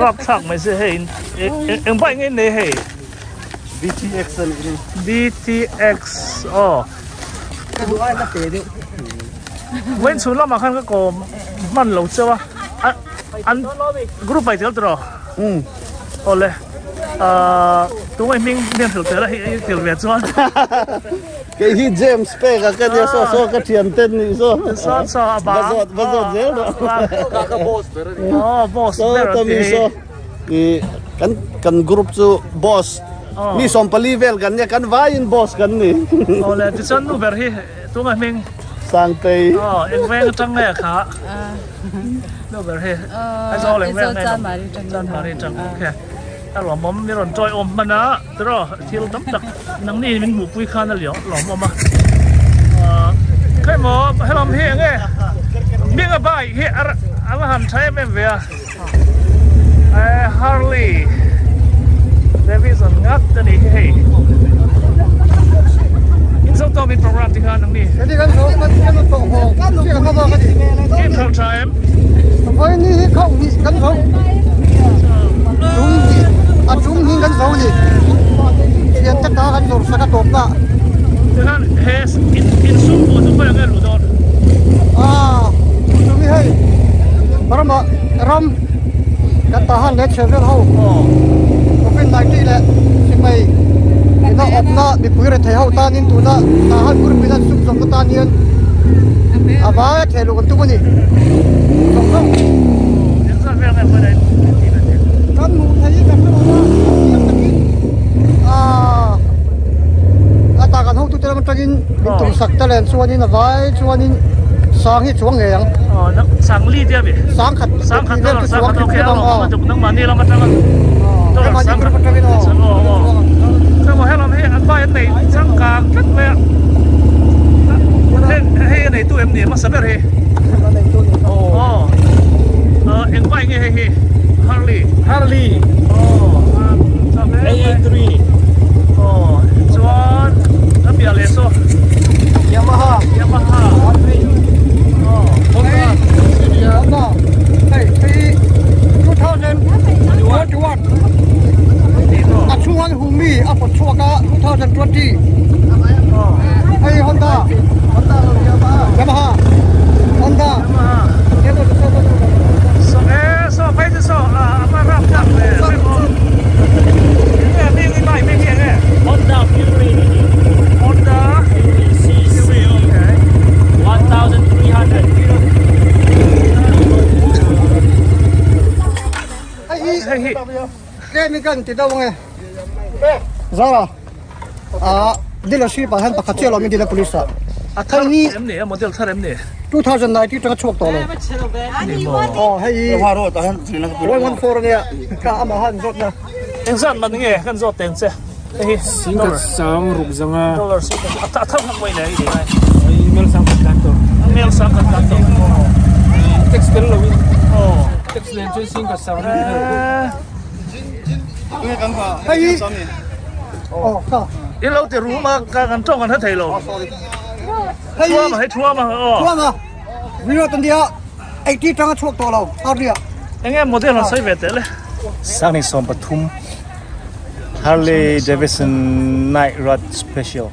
รับทักไม่ใช่เฮ้เอ็งไปไงเนี่ยเฮ้ BTX นี่ BTX อ๋อเว้นสุดแล้วมาขั้นก็มันหลุดใช่ปะอันกรุ๊ปไปเจอตัวโอ้เลยตัวไอ้มิงเรียนถึงเจอแล้วถึงเรียนจวน cái hi James Peg cái này so cái thiền tên này so bao giờ dễ đó boss so tao cái kan group chu boss mi som pali vel kan ya kan vain boss kan ni ole ti san nu ver hi tu ma ming sang tây en veng chang ne kha nu ver hi ai zo leng veng ne chan ma ri chang okay ta lo mom mi ron choi om mana tro thil tam tak nang ni min mu pui khan al yo lo mom ma kai mo helom hi nge ming a bai hi ala han thai mem ve Harley Davidson ngắt tên này hey in số to bên program thì khá năng đi cái gì cái số cái tổ hồ cái nó bao cái gì game time time với ní không ní cái số chúng ní cái số gì hiện tất cả cái số sẽ có tổ cả thế nên has in số của chúng tôi là cái lụt đòn chúng đi hay mà ram cái tahan lệ chơi với hậuเป็นนายที่แหละใช่ไหมน่าอบน่าดิบพื้นเทหาตานินตัวน่าตาหันพื้นเป็นนั่นสุกสมกับตาเนียนอาบ้าเทลูกันตัวนี้สองสองกันหมูไทยกันไม่รู้ว่ายังตะกี้ตากันห้องตัวเจ้ามันตะกี้เป็นตุ่มสักตะเลนส่วนนี้นะไว้ส่วนนี้สางที่ช่วงเงียงนักสังลีเดียบสางขัดเราโอเคเรามาจุกนั่งมานี่เรามาจังมาจากประเทศนอกถ้ามาให้เราให้อันบ้านในช่างกลางกันเลยให้ในตู้เอ็มเนี่ยมาสับเลยเอ็งไปไงเฮ้Harley AA3 จวนแล้วเบียร์เลโซ่ Yamaha Honda เฮ้ย2021 Achuan Humi up at Chuaka 2020. Hey Honda. Yamaha. Honda. So phải chứ so mà rap chắc về phải không? Nghe cái bài mấy nghe Honda Fury. Honda CC. Okay. 1,300. Hey. Cái mình cần thì đâu nghe. Zara. Dealership han pakhat chelo mi dila police. Thay ni em nè, model thar em nè. 2019 tanga chok to lo. Hey. hoa rồi tao hắn chỉ là 114 nè. Ka ama han zot na. Em san man nge, kan zo teng che. Hey, Singa sang ruk zanga. dollar sit. Thang hang mai nei ni. Email sang kanto. Mail sang kan to. Text kan lo. Text len chu singa sang. nghe căng vào Hey. Ka. In lâu thì rú mà kan trong kan thầy lo. Hey. Thua mà. Thua mà. Video tan dia 80 tanga chok to lo. Tao dia. Anh em model nó sai về thế đấy. Sang này som Pathum Harley Davidson Night Rod Special.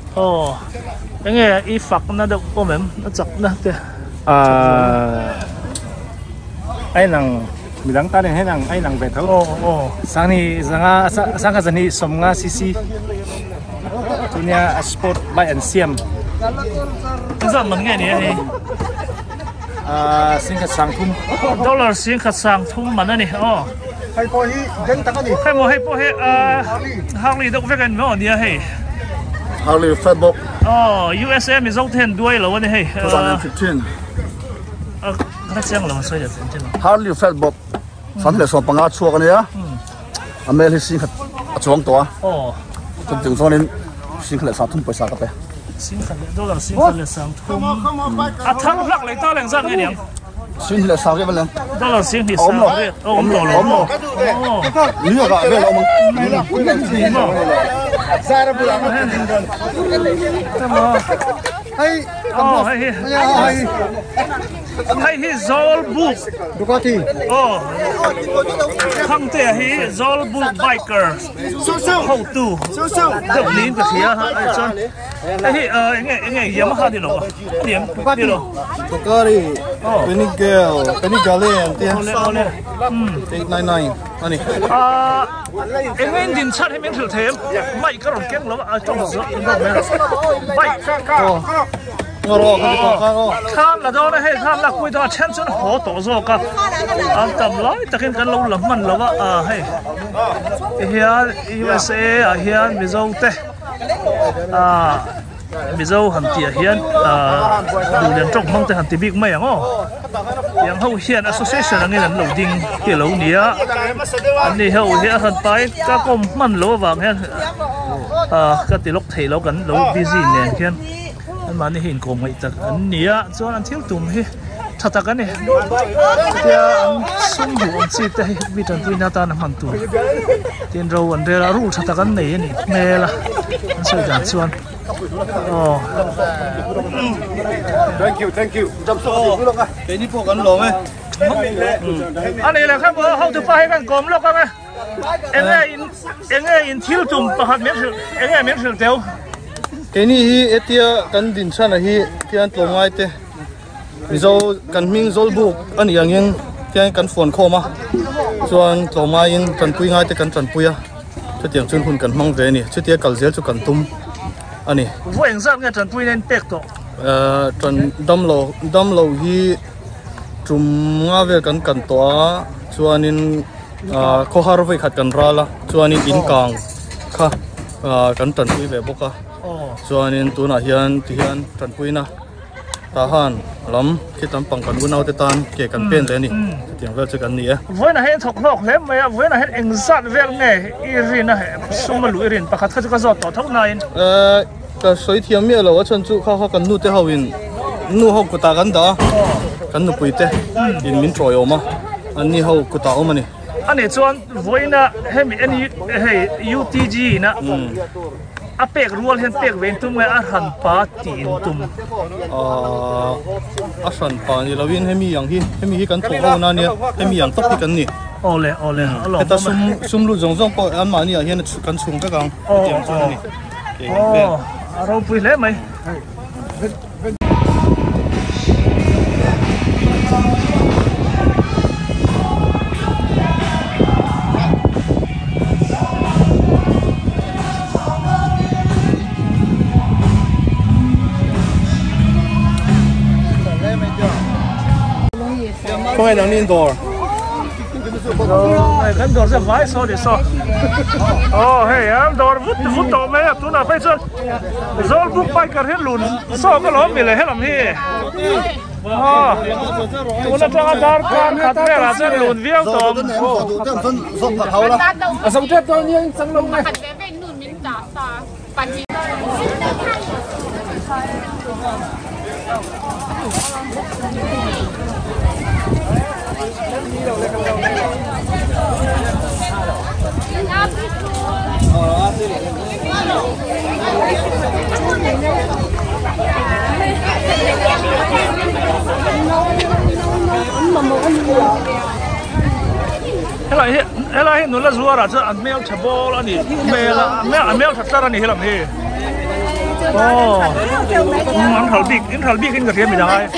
Anh em y phật nó được ôm em nó chặt nó thế. Ai nang midang ta này nang ai nang về thấu. Sang này sang cái này som nga CC. Tunya sport by and Siam. Cái gì mình nghe nè. Sinh khát sang thum. Dollar sinh khát sang thum mà nè. Hay po hi den taka ni. Hay po he Harley đâu phải cái nó nè hey. Harley Fatbob USM is out ten đuôi rồi nè hey. 2015 cái tiếng là sao vậy chứ? Harley Fatbob sản lượng số bằng ngã chua cái này á. American sinh khát chuông to. Chúng tôi nói nên sinh khát sang thum phải sao cái sinh khát dollar sinh khát sang thum. Thằng lắc lại tao làm sao cái điểm? sinh khát sang cái vấn đề. Dollar sinh thì sao? Ôm đồ. Nhiều cái về lòng mình. Ra ra bulan hết tin đơn. Hey. Hey. hay hi zol book Ducati khang te hi zol book biker how to được lín cái kia ha chọn hi nghe Yamaha đi lo điểm đi lo Ducati Penny Gale tia 899 ani nghe din chat hay mình thử thêm mày cái rồi kén lo trong giữa mày ngoro ka tham là đó hay tham là cuối đó chen chân hổ tổ rồi cả cầm lái tất nhiên cái lâu lắm mình là hay hiện USA hiện Mỹ te Mỹ hẳn tiệt hiện đủ liền trong mong te hẳn tiệt big mấy ngó yang hậu hiện association anh là lâu đinh kiểu lâu nia anh đi hậu hiện hẳn tay các công mình lâu vàng hiện cái tiệt lúc thầy lâu gần lâu busy nè hiện anh mà hiện cùng vậy chắc anh nia cho anh thiếu tụm hi thật tất cái này thì anh sung đủ anh chỉ thấy bị trần tuy na ta nằm hàng tụ tiền rồi anh đây là rủ thật tất cái này nghe là anh sẽ giảm chuan thank you chăm sóc đi luôn à cái đi phụ cắn lồng ấy anh này là khác bữa hậu thứ ba cái cồm lúc các em nghe in thiếu tụm và hạt miếng em nghe miếng sườn tiêu cái này hi etia kan din san hi tian tlongai te mizo kan ming zol bu ani angin tian kan phone kho ma chuan tlongai in kan pui ngai te kan tran puya chu tiang chun hun kan mang ve ni chu tia kal zel chu kan tum ani vô hình dạng nghe trần pui nên pek to tran dam lo hi chum nga ve kan kan to chuanin ko har ve khat kan rala chuanin in kang kha kan tran pui ve boka chuanin tuna hian tran puina tahan lam khi tam pang kan gunau te tan ke kan pen le ni tiang vel chu kan ni a với là hết thọc lọc hết mày với là hết hình dạng vel nghe irin là sum mà lùi irin pakhat khát cái giọt tỏ thóc này ka soi thiam mi lo chan chu kha kan nu te hawin nu ho ku ta kan da kan nu pui te in min troi oma an ni ho ku ta oma ni anh ấy chọn với là hết mình anh UTG na apek rual hen pek ven tum ngai a han pa tin tum a san pa ni lovin hemi yang hi kan tho ho na ni hemi yang top hi kan ni ole ta sum lu zong po an ma ni a hian kan chung ka gang tiang chu ni aro pui le mai không ai đang đi door này cái door sẽ vãi so để so hey em door vút tổ mấy tu nào phải chơi rồi bút bay cả hết lùn so cái lỗ mình lại hết làm gì tu nó trong dar can khát cái là chơi lùn viếng tổ sống chết tôi nhưng sống lâu này Hela hi nula zuara cha an mel chabol ani mel thatar ani helam he an thal big in ka thiam mi dai